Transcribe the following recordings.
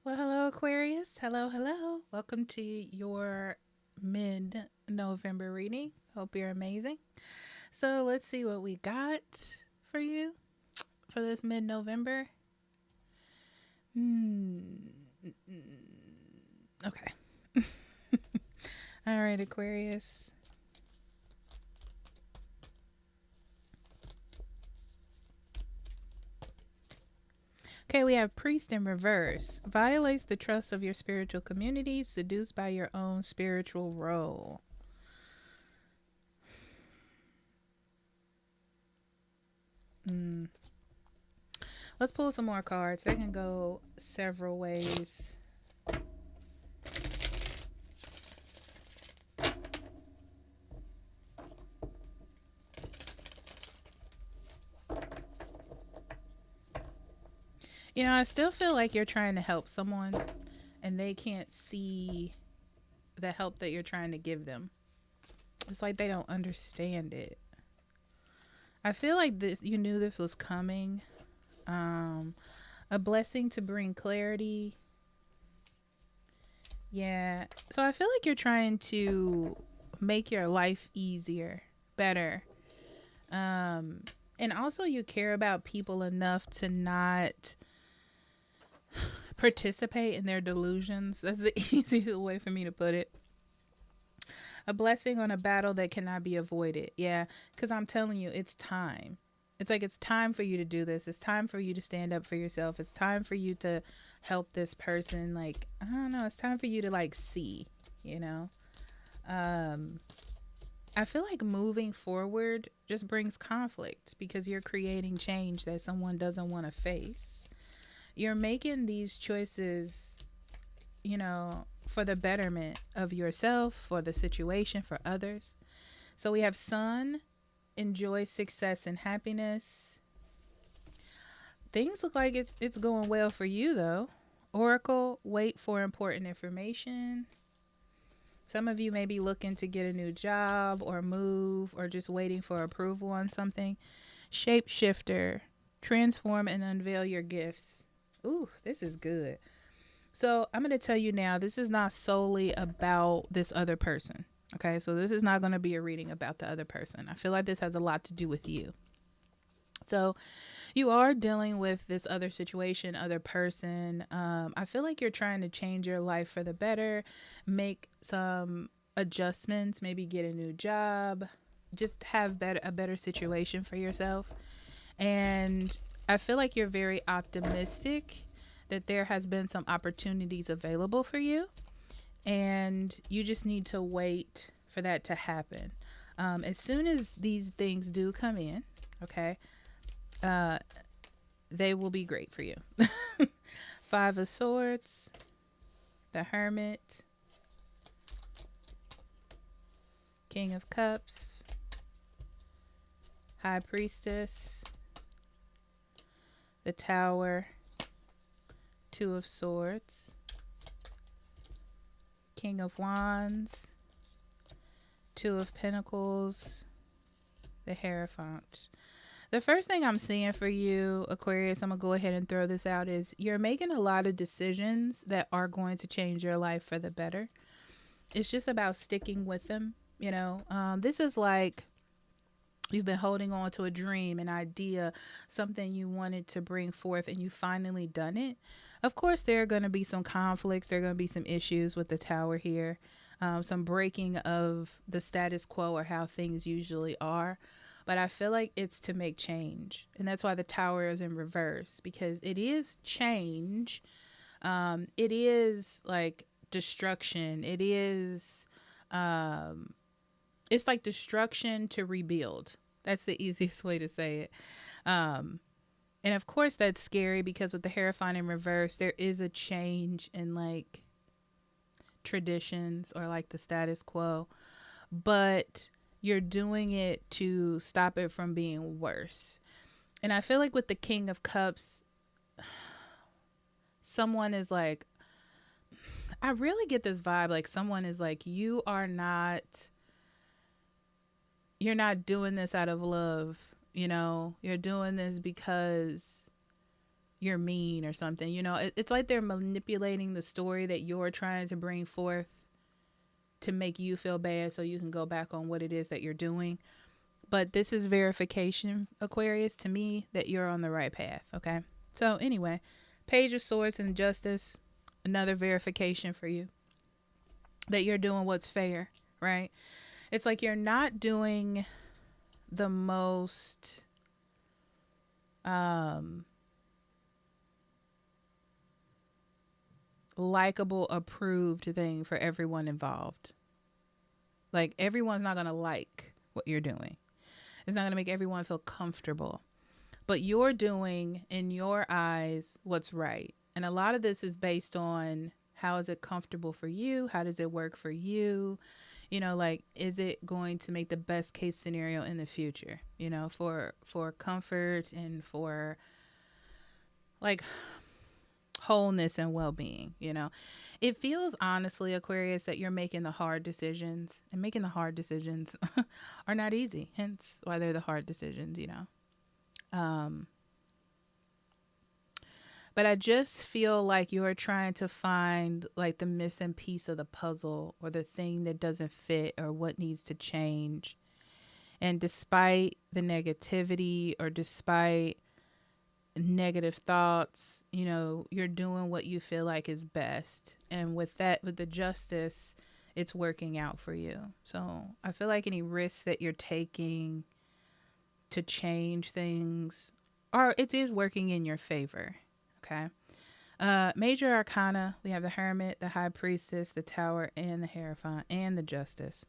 Well, hello, Aquarius. Hello, hello. Welcome to your mid November reading. Hope you're amazing. So, let's see what we got for you for this mid November. Hmm. Okay. All right, Aquarius. Okay, we have priest in reverse. Violates the trust of your spiritual community, seduced by your own spiritual role. Hmm. Let's pull some more cards. They can go several ways. I still feel like you're trying to help someone and they can't see the help that you're trying to give them. It's like they don't understand it. I feel like this you knew this was coming. Um a blessing to bring clarity. Yeah. So I feel like you're trying to make your life easier, better. Um and also you care about people enough to not participate in their delusions. That's the easiest way for me to put it. A blessing on a battle that cannot be avoided. Yeah, because I'm telling you, it's time. It's like it's time for you to do this. It's time for you to stand up for yourself. It's time for you to help this person. Like, I don't know. It's time for you to like see, you know? Um, I feel like moving forward just brings conflict because you're creating change that someone doesn't want to face. You're making these choices, for the betterment of yourself, for the situation, for others. So we have Sun, enjoy success and happiness. Things look like it's going well for you though. Oracle, wait for important information. Some of you may be looking to get a new job or move or just waiting for approval on something. Shapeshifter, transform and unveil your gifts. Ooh, this is good. So I'm going to tell you now, this is not solely about this other person. Okay, so this is not going to be a reading about the other person. I feel like this has a lot to do with you. So you are dealing with this other situation, other person. I feel like you're trying to change your life for the better, make some adjustments, maybe get a new job, just have a better situation for yourself. And I feel like you're very optimistic that there has been some opportunities available for you, and you just need to wait for that to happen. As soon as these things do come in, okay, uh, they will be great for you. Five of Swords, the Hermit, King of Cups, High Priestess, the Tower, Two of Swords, King of Wands, Two of Pentacles, the Hierophant. The first thing I'm seeing for you, Aquarius, I'm going to go ahead and throw this out, is you're making a lot of decisions that are going to change your life for the better. It's just about sticking with them. This is like you've been holding on to a dream, an idea, something you wanted to bring forth, and you finally done it. Of course, there are going to be some conflicts. There are going to be some issues with the tower here, some breaking of the status quo or how things usually are. But I feel like it's to make change. And that's why the tower is in reverse, because it is change. It is like destruction. It's like destruction to rebuild. That's the easiest way to say it. Um, and of course, that's scary because with the Hierophant in reverse, there is a change in like traditions or like the status quo, but you're doing it to stop it from being worse. And I feel like with the King of Cups, someone is like, I really get this vibe like someone is like, you're not doing this out of love. You're doing this because you're mean or something. It's like they're manipulating the story that you're trying to bring forth to make you feel bad so you can go back on what it is that you're doing. But this is verification, Aquarius, to me that you're on the right path. Okay. So anyway, Page of Swords and Justice, another verification for you that you're doing what's fair, right? It's like you're not doing the most likable, approved thing for everyone involved. Like, everyone's not going to like what you're doing. It's not going to make everyone feel comfortable. But you're doing, in your eyes, what's right. And a lot of this is based on how is it comfortable for you? How does it work for you? Like, is it going to make the best case scenario in the future, for comfort and for, like, wholeness and well-being. It feels, honestly, Aquarius, that you're making the hard decisions, and making the hard decisions are not easy, hence why they're the hard decisions. But I just feel like you're trying to find, like, the missing piece of the puzzle, or the thing that doesn't fit, or what needs to change. And despite the negativity, or despite negative thoughts, you're doing what you feel like is best. And with the Justice, it's working out for you. So I feel like any risks that you're taking to change things, it is working in your favor. Okay. Major Arcana, we have the Hermit, the High Priestess, the Tower, and the Hierophant, and the Justice.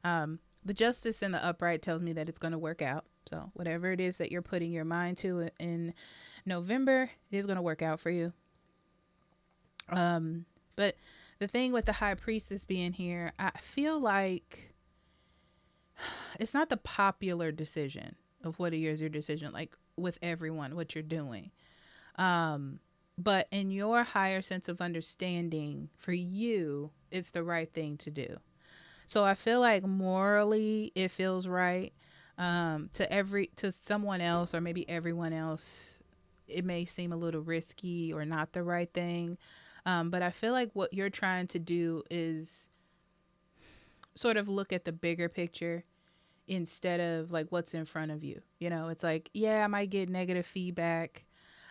The Justice in the upright tells me that it's going to work out. So whatever it is that you're putting your mind to in November, it is going to work out for you. But the thing with the High Priestess being here, I feel like it's not the popular decision of what is your decision, like with everyone, what you're doing. But in your higher sense of understanding, for you, it's the right thing to do. So I feel like morally it feels right. To someone else, or maybe everyone else, it may seem a little risky or not the right thing. But I feel like what you're trying to do is sort of look at the bigger picture instead of like what's in front of you. It's like, yeah, I might get negative feedback.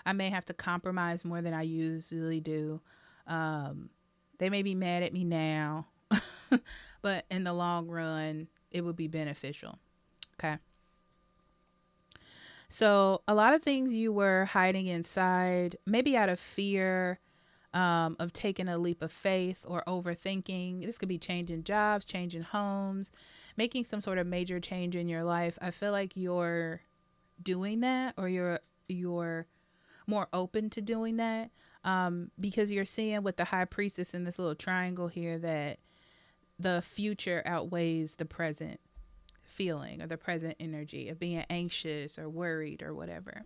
I may have to compromise more than I usually do. They may be mad at me now, but in the long run, it would be beneficial. Okay. So a lot of things you were hiding inside, maybe out of fear, of taking a leap of faith, or overthinking. This could be changing jobs, changing homes, making some sort of major change in your life. I feel like you're doing that, or you're more open to doing that, because you're seeing with the High Priestess in this little triangle here that the future outweighs the present feeling, or the present energy of being anxious or worried or whatever.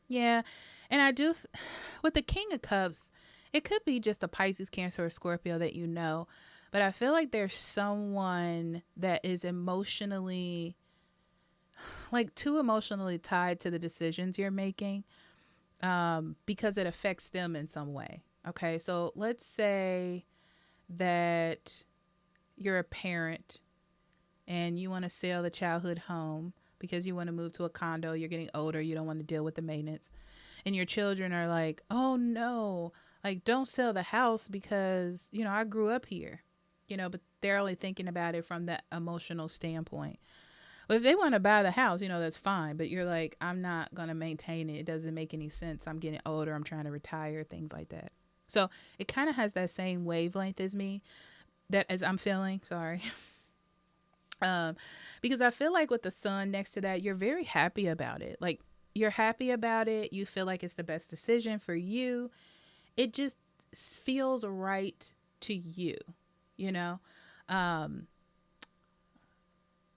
Yeah. And I do, with the King of Cups, it could be just a Pisces, Cancer, or Scorpio that but I feel like there's someone that is emotionally, like, too emotionally tied to the decisions you're making, because it affects them in some way. Okay. So let's say that you're a parent and you want to sell the childhood home because you want to move to a condo. You're getting older. You don't want to deal with the maintenance. And your children are like, oh no, like, don't sell the house because, I grew up here, but they're only thinking about it from that emotional standpoint. Well, if they want to buy the house, that's fine. But you're like, I'm not going to maintain it. It doesn't make any sense. I'm getting older. I'm trying to retire, things like that. So it kind of has that same wavelength as me, that as I'm feeling, sorry. Because I feel like with the Sun next to that, you're very happy about it. Like, you're happy about it. You feel like it's the best decision for you. It just feels right to you,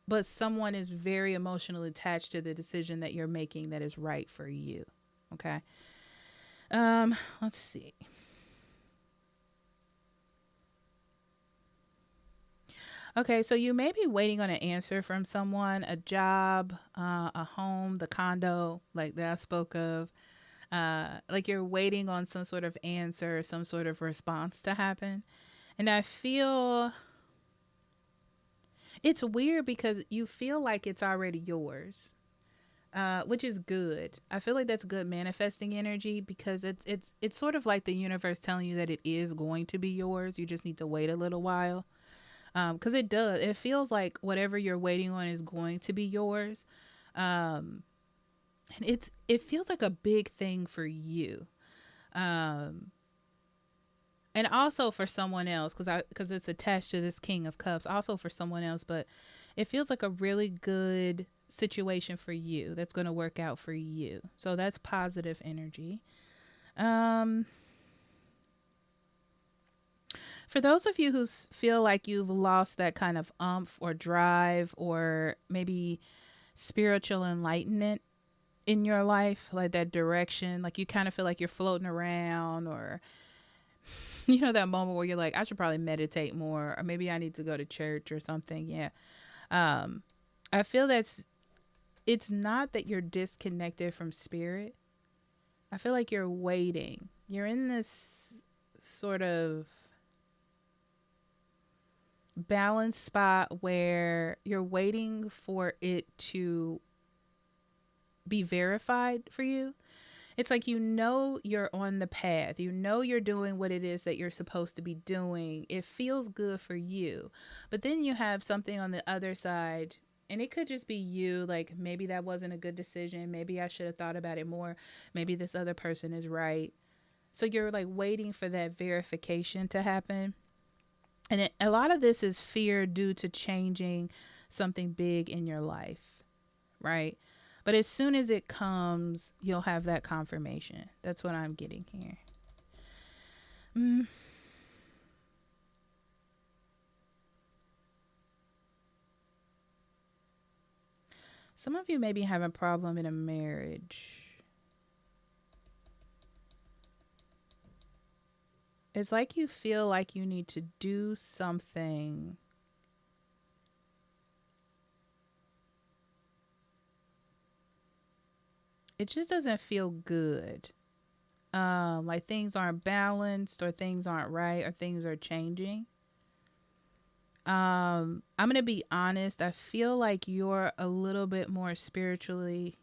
but someone is very emotionally attached to the decision that you're making that is right for you. Okay. Let's see. Okay, so you may be waiting on an answer from someone, a job, a home, the condo, like that I spoke of. Like you're waiting on some sort of answer, some sort of response to happen. And I feel it's weird because you feel like it's already yours, which is good. I feel like that's good manifesting energy because it's sort of like the universe telling you that it is going to be yours. You just need to wait a little while. Because it does. It feels like whatever you're waiting on is going to be yours. Um, and it feels like a big thing for you. Um, and also for someone else because it's attached to this King of Cups, also for someone else, but it feels like a really good situation for you that's going to work out for you. So that's positive energy. Um, for those of you who feel like you've lost that kind of umph or drive or maybe spiritual enlightenment in your life, like that direction, like you kind of feel like you're floating around, or you know that moment where you're like, I should probably meditate more, or maybe I need to go to church or something. Yeah. um I feel it's not that you're disconnected from spirit. I feel like you're waiting, you're in this sort of balanced spot where you're waiting for it to be verified for you. It's like, you know, you're on the path. You know, you're doing what it is that you're supposed to be doing. It feels good for you. But then you have something on the other side, and it could just be you. Like, maybe that wasn't a good decision. Maybe I should have thought about it more. Maybe this other person is right. So you're like waiting for that verification to happen. And a lot of this is fear due to changing something big in your life, right? But as soon as it comes, you'll have that confirmation. That's what I'm getting here. Mm. Some of you may be having a problem in a marriage. It's like you feel like you need to do something it just doesn't feel good. Like things aren't balanced, or things aren't right, or things are changing. I'm gonna be honest. I feel like you're a little bit more spiritually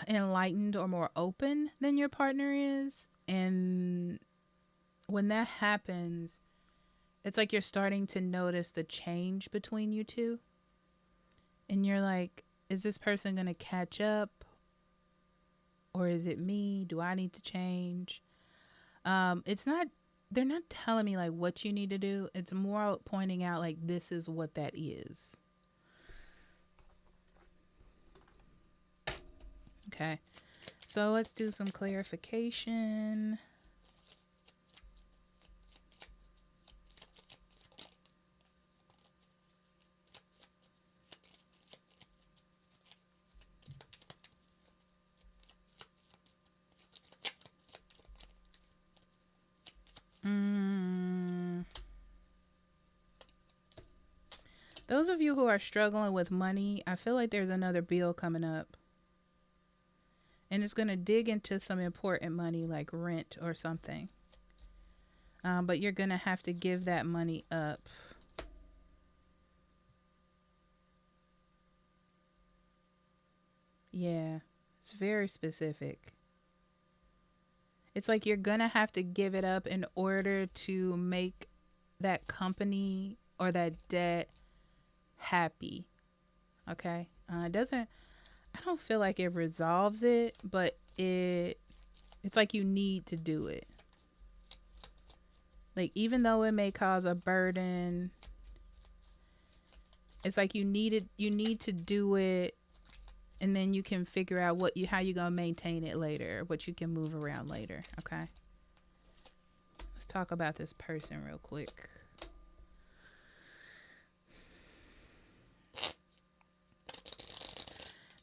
enlightened or more open than your partner is, and when that happens, it's like you're starting to notice the change between you two, and you're like, is this person gonna catch up, or is it me? Do I need to change? It's not, they're not telling me like what you need to do. It's more pointing out like, this is what that is. Okay. So let's do some clarification. Those of you who are struggling with money, I feel like there's another bill coming up. And it's going to dig into some important money like rent or something. But you're going to have to give that money up. Yeah, it's very specific. It's like you're going to have to give it up in order to make that company or that debt happy. Okay? It doesn't, I don't feel like it resolves it, but it's like you need to do it. Like, even though it may cause a burden, it's like you need to do it, and then you can figure out how you gonna maintain it later, what you can move around later. Okay, let's talk about this person real quick.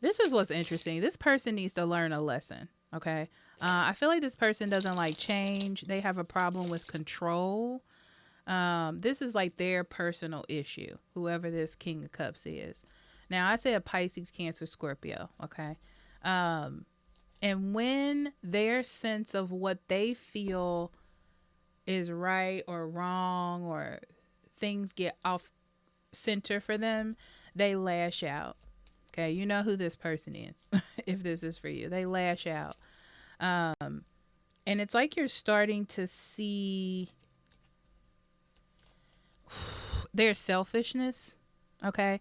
This is what's interesting. This person needs to learn a lesson. Okay, I feel like this person doesn't like change. They have a problem with control. This is like their personal issue, whoever this King of Cups is. Now, I say a Pisces, Cancer, Scorpio, okay? Um, and when their sense of what they feel is right or wrong, or things get off center for them, they lash out. Okay, you know who this person is if this is for you. They lash out. Um, and it's like you're starting to see their selfishness. Okay,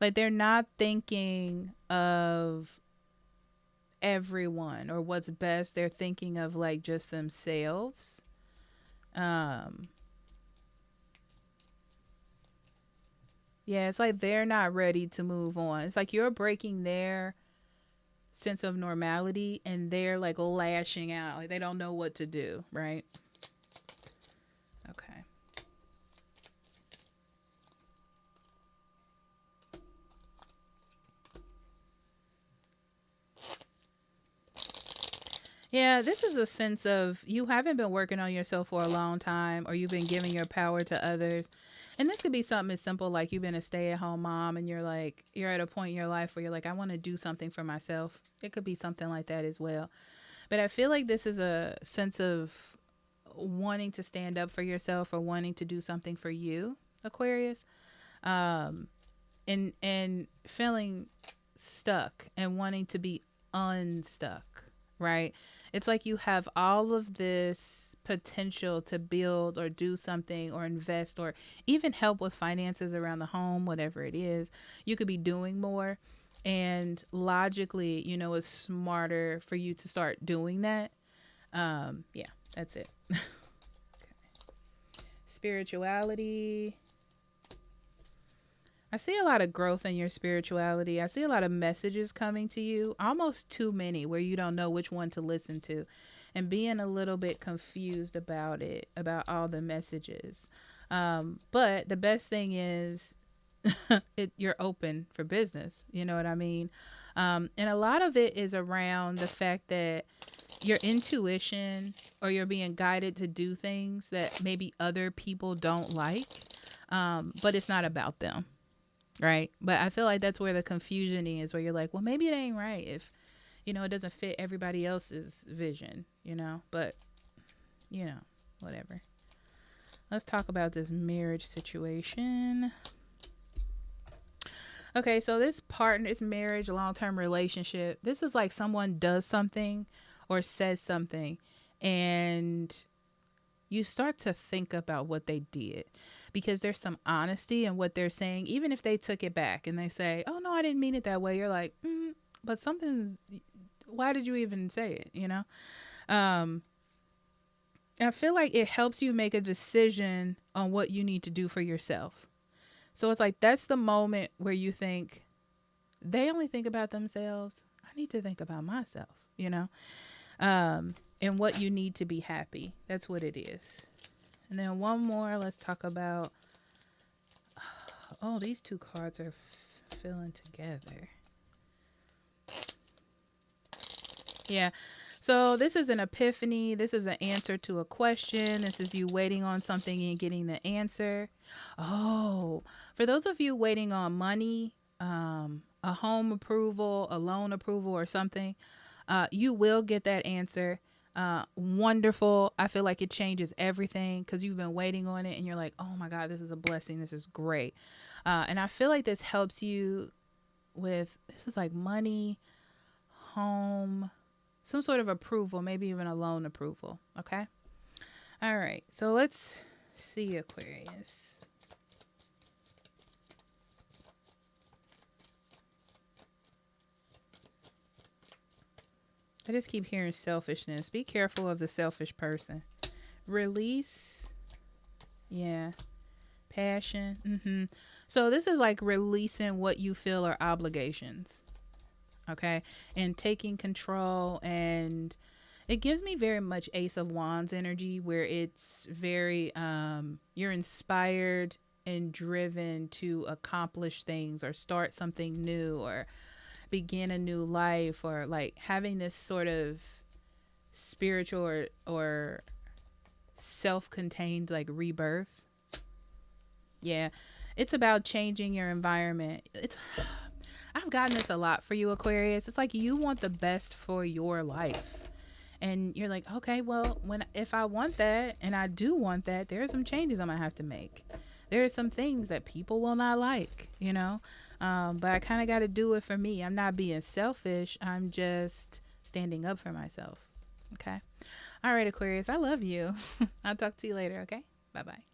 like they're not thinking of everyone or what's best. They're thinking of like just themselves. Um, yeah, it's like they're not ready to move on. It's like you're breaking their sense of normality and they're like lashing out. Like they don't know what to do, right? Okay. Yeah, this is a sense of you haven't been working on yourself for a long time, or you've been giving your power to others. And this could be something as simple like you've been a stay at home mom and you're like, you're at a point in your life where you're like, I want to do something for myself. It could be something like that as well. But I feel like this is a sense of wanting to stand up for yourself or wanting to do something for you, Aquarius. Um, and feeling stuck and wanting to be unstuck, right? It's like you have all of this potential to build or do something or invest or even help with finances around the home, whatever it is. You could be doing more. And logically, you know, it's smarter for you to start doing that. Yeah, that's it. Okay. Spirituality. I see a lot of growth in your spirituality. I see a lot of messages coming to you, almost too many where you don't know which one to listen to and being a little bit confused about it, about all the messages. But the best thing is you're open for business. You know what I mean? And a lot of it is around the fact that your intuition or you're being guided to do things that maybe other people don't like, but it's not about them. Right. But I feel like that's where the confusion is, where you're like, well, maybe it ain't right if, you know, it doesn't fit everybody else's vision, you know, but, you know, whatever. Let's talk about this marriage situation. Okay. So this partner, this marriage, long-term relationship, this is like someone does something or says something and you start to think about what they did because there's some honesty in what they're saying. Even if they took it back and they say, oh no, I didn't mean it that way. You're like, but something's, why did you even say it? You know? I feel like it helps you make a decision on what you need to do for yourself. So it's like, that's the moment where you think they only think about themselves. I need to think about myself, you know? And what you need to be happy. That's what it is. And then one more, let's talk about, oh, these two cards are filling together. Yeah. So this is an epiphany. This is an answer to a question. This is you waiting on something and getting the answer. Oh, for those of you waiting on money, a home approval, a loan approval or something, you will get that answer. Wonderful. I feel like it changes everything because you've been waiting on it and you're like, oh my God, this is a blessing. This is great. And I feel like this helps you with, this is like money, home, some sort of approval, maybe even a loan approval. Okay. All right. So let's see, Aquarius. I just keep hearing selfishness. Be careful of the selfish person. Release. Yeah. Passion. So this is like releasing what you feel are obligations. Okay. And taking control. And it gives me very much Ace of Wands energy where it's very, you're inspired and driven to accomplish things or start something new or begin a new life, or like having this sort of spiritual or self-contained like rebirth. Yeah. It's about changing your environment. It's I've gotten this a lot for you, Aquarius. It's like you want the best for your life. And you're like, okay, well, when if I want that and I do want that, there are some changes I'm gonna have to make. There are some things that people will not like, you know. But I kind of got to do it for me. I'm not being selfish. I'm just standing up for myself. Okay. All right, Aquarius. I love you. I'll talk to you later. Okay. Bye bye.